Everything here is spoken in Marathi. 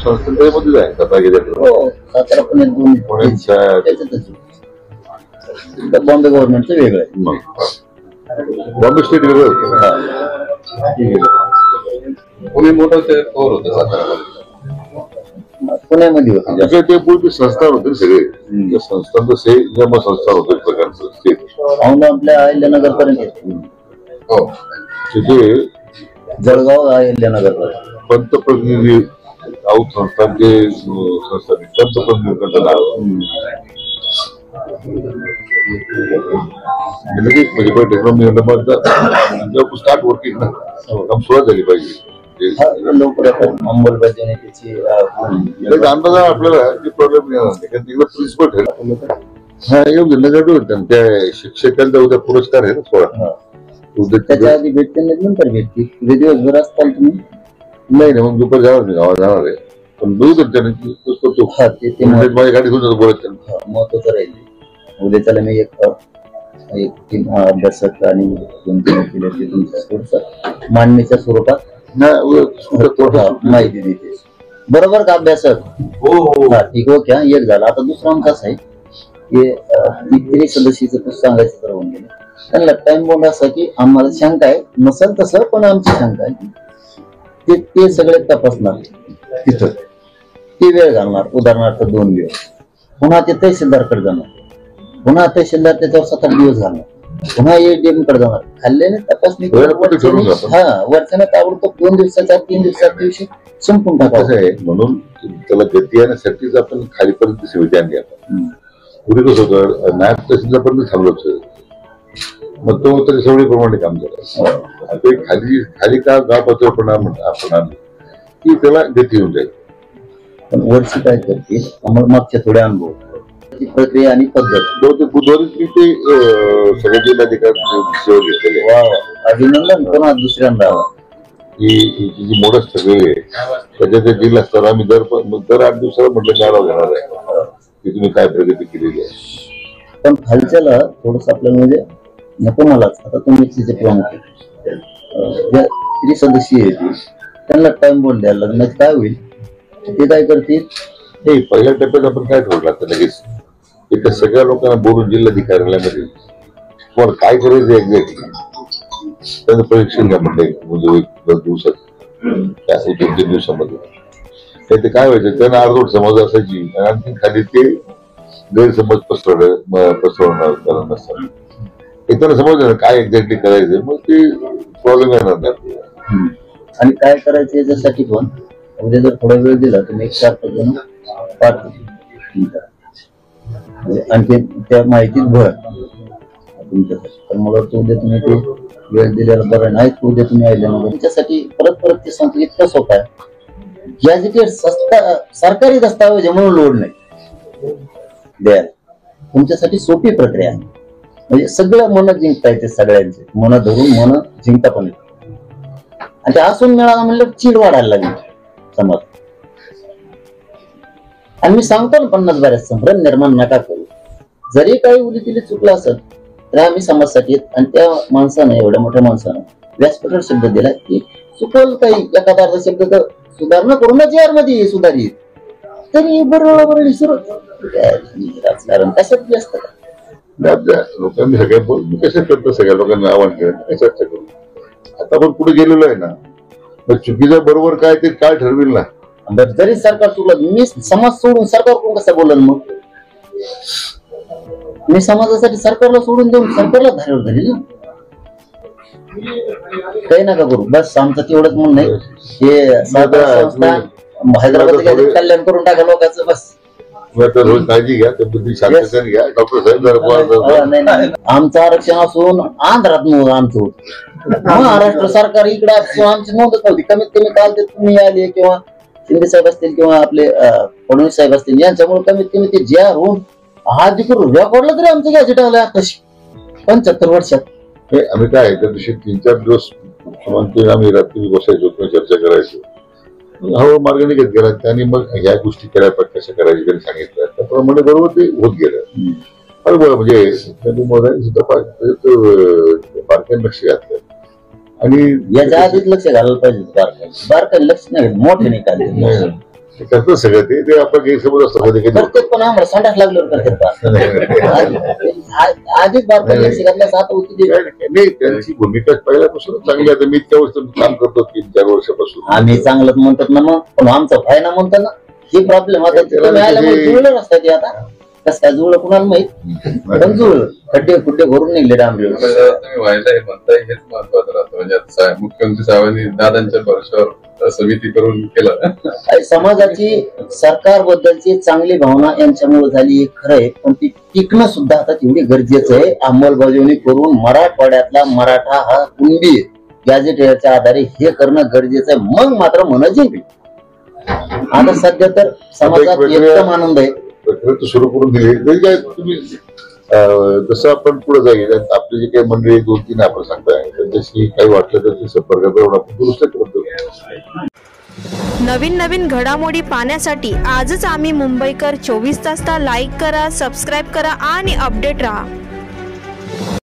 संस्थांमध्येच आहे सातारा पुणे दोन बॉम्बे गव्हर्नमेंटचं वेगळं आहे. बॉम्बे स्टेट वेगळं होतं. पुणे मोठं शहर होतं सातारामध्ये, पुण्यामध्ये होतं. ते पूर्वी संस्थान होते सगळे संस्थांचं संस्थान होतं एक प्रकारचं स्टेट. आपल्या अहिल्यानगर पर्यंत हो तिथे जळगाव अहिल्यानगर पर्यंत पंतप्रतिनिधी आऊट संस्थांचे पंतप्रतिनिधींचं नाव टेक्नॉलॉजी स्टार्ट वर्किंग ना काम सुरुवात झाली पाहिजे. अंमलबजावणी त्याची अंदाज आपल्याला प्रॉब्लेम नाही कारण तिकडे प्रिन्सिपल ठरेल. हा योग्य नगड त्या शिक्षकांचा उद्या पुरस्कार आहे ना 16. त्याच्या आधी भेटते नंतर भेटते दिवसभर असताल तुम्ही नाही ना मग दुपार जाणार नाही गावात जाणार आहे पण बघू माझ्या गाडी घेऊन बोलत महत्वाचं राहील. उद्या त्याला मी एक अभ्यासक आणि 2-3 थोडस मांडणीच्या स्वरूपात माहिती देते. बरोबर का अभ्यासक? हो ठीक ओके. एक झाला. आता दुसरा आमचा असं आहे की सदस्याचं पुस्तक सांगायचं तर होऊन गेलं. त्यांना टाइम बॉन्ड असा की आम्हाला शंका आहे नसेल तसं पण आमची शंका आहे ते सगळे तपासणार तिथं ते वेळ घालणार. उदाहरणार्थ 2 दिवस पुन्हा ते तहसीलदारकडे जाणार पुन्हा तहसीलदार त्याच्यावर 7-8 दिवस घालणार पुन्हा एडीएम कडे जाणार. खाल्ल्याने तपासणी वरच्यानं ताबडतोब 2 दिवसाच्या 3 दिवसाच्या दिवशी संपून टाकायचं आहे. म्हणून त्याला गती येण्यासाठीच आपण खालीपर्यंत सुविधा आणली. आपण पुढे कसं होतं नायब तहसीलदारपर्यंत थांबलो मग तो तरी सवडीप्रमाणे काम करायचं. खाली का गाव पातळीपणा आपण आणलं की त्याला गती येऊन जाईल. पण वर्षी काय करते आम्हाला मागच्या थोड्या अनुभव प्रक्रिया आणि पद्धत बुधवारी ते सगळे जिल्हाधिकारी घेतलेले. अभिनंदन पुन्हा दुसऱ्यांदा ही जी मोडस सगळी आहे त्याच्या ते जिल्हा स्तर आम्ही दर 8 दिवसाला म्हटलं गाडा घेणार आहे की तुम्ही काय प्रगती केलेली आहे. पण खालच्याला थोडस आपल्याला म्हणजे नको मलाच आता तुम्ही तिचे प्रमुख सदस्य येतील त्यांना टाइम बोल द्यायला लागणार काय होईल ते काय करतील. नाही पहिल्या टप्प्यात आपण काय ठरवलं आता लगेच त्या सगळ्या लोकांना बोलून जिल्हाधिकाऱ्यालयामध्ये तुम्हाला काय करायचं एक्झॅक्टली त्यांचं परीक्षण घ्या म्हटलं म्हणजे 10 दिवसात 2-3 दिवसामध्ये ते काय व्हायचं त्यांना अर्धवट समज असायची आणि आणखी खाली ते गैरसमज पसरवणार नसतात. त्यांना समजलं काय एक्झॅक्टली करायचं मग ते प्रॉब्लेम येणार नाही. आणि काय करायचं याच्यासाठी पण उद्या जर थोडा वेळ दिला तुम्ही 4-5 जण पाठवू आणखी त्या माहितीत भर तुमच्यासाठी. तर मला वाटतं उद्या तुम्ही ते वेळ दिलेला बरं नाही उद्या तुम्ही आल्यानंतर तुमच्यासाठी परत ते सांगतो इतकं सोपं आहे गॅझेटेड सरकारी दस्तावेज म्हणून लोड नाही द्यायला. तुमच्यासाठी सोपी प्रक्रिया आहे म्हणजे सगळं मन जिंकता येते सगळ्यांचे मन धरून मन जिंकता पण येते. आणि ते असून मिळाला म्हणलं चीड वाढायला लागली समाज. आणि मी सांगतो ना 50 बऱ्याच संभ्रम निर्माण नका करू. जरी काही उलीतिली चुकलं असेल तर आम्ही समाजासाठी आणि त्या माणसानं एवढ्या मोठ्या माणसानं व्यासपीठावर शब्द दिला की चुकल काही एखादा अर्धा शब्द तर सुधारणा करूनच जी मध्ये सुधारित तरी बरोबर राजकारण कशात असतं लोकांनी सगळ्या कसं करतं सगळ्या लोकांना आव्हान केलं चर्चा करू. आता आपण पुढे गेलेलो आहे ना तर चुकीचं बरोबर काय ते काय ठरवेल ना. जरी सरकार चुकलं मी समाज सोडून सरकार कोण कसं बोलल मग मी समाजासाठी सरकारला सोडून देऊन सरकारला धारेवर धरेल ना. काही नका करू बस आमचं तेवढंच म्हणणं आहे हे हैदराबाद कल्याण करून टाका लोकांचं बस. रोज काळजी घ्या तब्येती शांततेने घ्या. डॉक्टर साहेब आमचं आरक्षण असून आंध्रात आमचं होत महाराष्ट्र सरकार इकडे आमची नोंदच नव्हती. कमीत कमी काल ते तुम्ही आले किंवा शिंदे साहेब असतील किंवा आपले फडणवीस साहेब असतील यांच्यामुळे कमीत कमी ते जे होऊन अधिकृत रेकॉर्डला तरी आमचं गॅजेट आलं आताशी 75 वर्षात. आम्ही काय त्या दिवशी 3-4 दिवस मुख्यमंत्री आम्ही रात्री बसायचो चर्चा करायचो. हा मार्ग निघत गेला त्यांनी मग ह्या गोष्टी केल्या कशा करायच्या त्यांनी सांगितलं त्याप्रमाणे बरोबर ते होत गेलं. म्हणजे मोदींनी सुद्धा बारकाईने लक्ष घातलं आणि याच्या आधीच लक्ष घालायला पाहिजे. बारकाईने लक्ष नाही मोठे निकाल ते करतात सगळं ते आपला गैरसमज असतो कधी कधी करतात पण आम्हाला संडास लागल्यावर करतात आधीच भारतात शिकतल्या 7 होती नाही त्यांची भूमिका पहिल्यापासून चांगली आहे. मी इतक्या वर्ष काम करतो 3-4 वर्षापासून. आम्ही चांगलंच म्हणतात ना मग पण आमचं फायना म्हणतात ना हे प्रॉब्लेम आता जुळलं नसतं ते आता कसं काय जुळलं कुणाला माहित पण जुळलं खड्डे खुड्डे भरून निघले डांबरे तुम्ही व्हायला हे म्हणताय हेच महत्वाचं राहतं. म्हणजे आता मुख्यमंत्री साहेबांनी दादांच्या भरोश्यावर समिती करून केलं. समाजाची सरकारबद्दलची चांगली भावना यांच्यामुळे झाली हे खरं आहे पण ती टिकणं सुद्धा आता तेवढी गरजेचं आहे. अंमलबजावणी करून मराठवाड्यातला मराठा हा कुणबी गॅजेटच्या आधारे हे करणं गरजेचं आहे. मग मात्र मन जिंकली. आता सध्या तर समाजात एकदम आनंद आहे. प्रक्रिया सुरू करून दिली तरी काय तुम्ही जसं आपण पुढे जाईल आपली जी काही मंडळी 2-3 आपण सांगताय त्यांच्याशी काही वाटलं तर संपर्कात राहून आपण दुरुस्त करतो. नवीन घडामोडी पाहण्यासाठी आजच आम्ही मुंबईकर 24 तासला लाईक करा, सबस्क्राईब करा आणि अपडेट रहा.